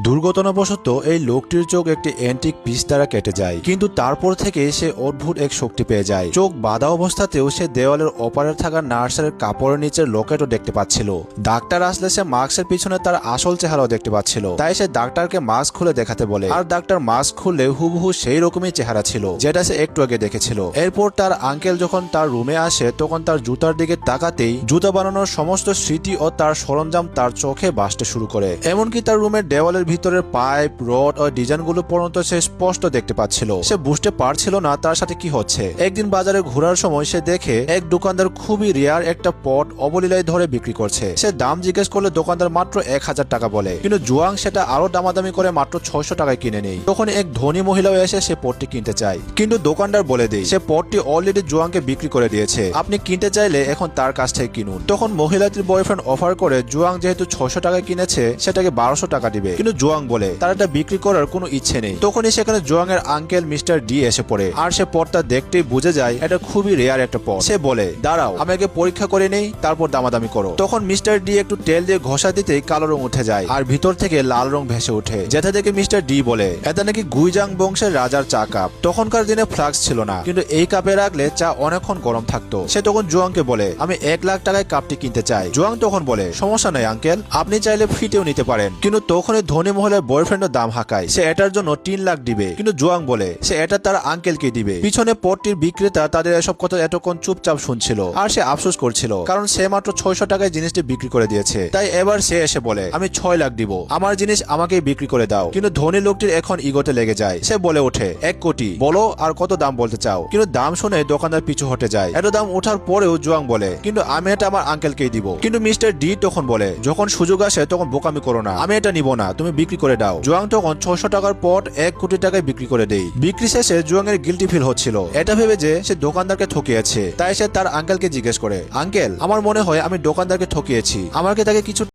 দুর্ঘটনাবশত এই লোকটির চোখ একটি অ্যান্টিক পিস দ্বারা কেটে যায়, কিন্তু তারপর থেকে সে অদ্ভুত এক শক্তি পেয়ে যায়। চোখ বাঁধা অবস্থাতেও সে দেওয়ালের ওপারে থাকা নার্সের কাপড়ের নিচের লকেটও দেখতে পাচ্ছিল। ডাক্তার আসলে সে মাস্কের পিছনে তার আসল চেহারাও দেখতে পাচ্ছিল, তাই সে ডাক্তারকে মাস্ক খুলে দেখাতে বলে। আর ডাক্তার মাস্ক খুললে হুবহু সেই রকমই চেহারা ছিল যেটা সে একটু আগে দেখেছিল। এরপর তার আঙ্কেল যখন তার রুমে আসে তখন তার জুতার দিকে তাকাতেই জুতা বানানোর সমস্ত স্মৃতি ও তার সরঞ্জাম তার চোখে ভাসতে শুরু করে। এমনকি তার রুমের দেওয়ালের ভিতরের পাইপ, রড ও ডিজাইনগুলো পর্যন্ত সে স্পষ্ট দেখতে পাচ্ছিল। সে বুঝতে পারছিল না তার সাথে কি হচ্ছে। একদিন বাজারে ঘোরার সময় সে দেখে এক দোকানদার খুবই রেয়ার একটা পট অবলীলায় ধরে বিক্রি করছে। সে দাম জিজ্ঞেস করলে দোকানদার মাত্র 1000 টাকা বলে, কিন্তু জুয়াং সেটা আরো দামাদামি করে মাত্র 600 টাকায় কিনে নেই। তখন এক ধনী মহিলাও এসে সে পটটি কিনতে চায়, কিন্তু দোকানদার বলে দেয় সে পটটি অলরেডি জুয়াংকে বিক্রি করে দিয়েছে, আপনি কিনতে চাইলে এখন তার কাছ থেকে কিনুন। তখন মহিলাটির বয়ফ্রেন্ড অফার করে জুয়াং যেহেতু 600 টাকায় কিনেছে সেটাকে 1200 টাকা দিবে, কিন্তু জুয়াং বলে তার এটা বিক্রি করার কোনো ইচ্ছে নেই। তখনই সেখানে জুয়াং এর আঙ্কেল মিস্টার ডি এসে পড়ে, আর সে পটটা দেখতেই বুঝে যায় এটা খুবই রেয়ার একটা পট। সে বলে দাঁড়াও, আমাকে পরীক্ষা করে নেই, তারপর দামাদামি করো। তখন মিস্টার ডি একটু তেল দিয়ে ঘষা দিতেই কালো রং উঠে যায় আর ভিতর থেকে লাল রং ভেসে ওঠে, যেটা থেকে মিস্টার ডি বলে এটা নাকি গুইজাং বংশের রাজার চা কাপ। তখনকার দিনে ফ্লাক্স ছিল না, কিন্তু এই কাপে রাখলে চা অনেকক্ষণ গরম থাকতো। সে তখন জুয়াংকে বলে আমি 1 লাখ টাকায় কাপটি কিনতে চাই। জুয়াং তখন বলে সমস্যা নাই আঙ্কেল, আপনি চাইলে ফ্রিতেও নিতে পারেন। কিন্তু তখনই ধনী মহলের বয়ফ্রেন্ডের দাম হাঁকায়, সে এটার জন্য 3 লাখ দিবে, কিন্তু জুয়াং বলে সে এটা তার আঙ্কেলকে দিবে। পিছনে পটটির বিক্রেতা তাদের এসব কথা এতক্ষণ চুপচাপ শুনছিল, আর সে আফসোস করছিল কারণ সে মাত্র 600 টাকায় জিনিসটি বিক্রি করে দিয়েছে। তাই এবার সে এসে বলে আমি 6 লাখ দিব, আমার জিনিস আমাকেই বিক্রি করে দাও। কিন্তু ধনী লোকটির এখন ইগোতে লেগে যায়, সে বলে ওঠে 1 কোটি, বলো আর কত দাম বলতে চাও। কিন্তু দাম শুনে দোকানদার পিছু হটে যায়। এত দাম ওঠার পরেও জুয়াং বলে কিন্তু আমি এটা আমার আঙ্কেলকেই দিব। কিন্তু মিস্টার ডি তখন বলে যখন সুযোগ আসে তখন বোকামি করো না, আমি এটা নিব না, তুমি বিক্রি করে দাও। জুয়াং তখন 600 টাকার পট 1 কোটি টাকায় বিক্রি করে দেয়। বিক্রি শেষে জুয়াং এর গিল্টি ফিল হচ্ছিল, এটা ভেবে যে সে দোকানদারকে ঠকিয়েছে। তাই সে তার আঙ্কেলকে জিজ্ঞেস করে আঙ্কেল, আমার মনে হয় আমি দোকানদারকে ঠকিয়েছি, আমাকে তাকে কিছু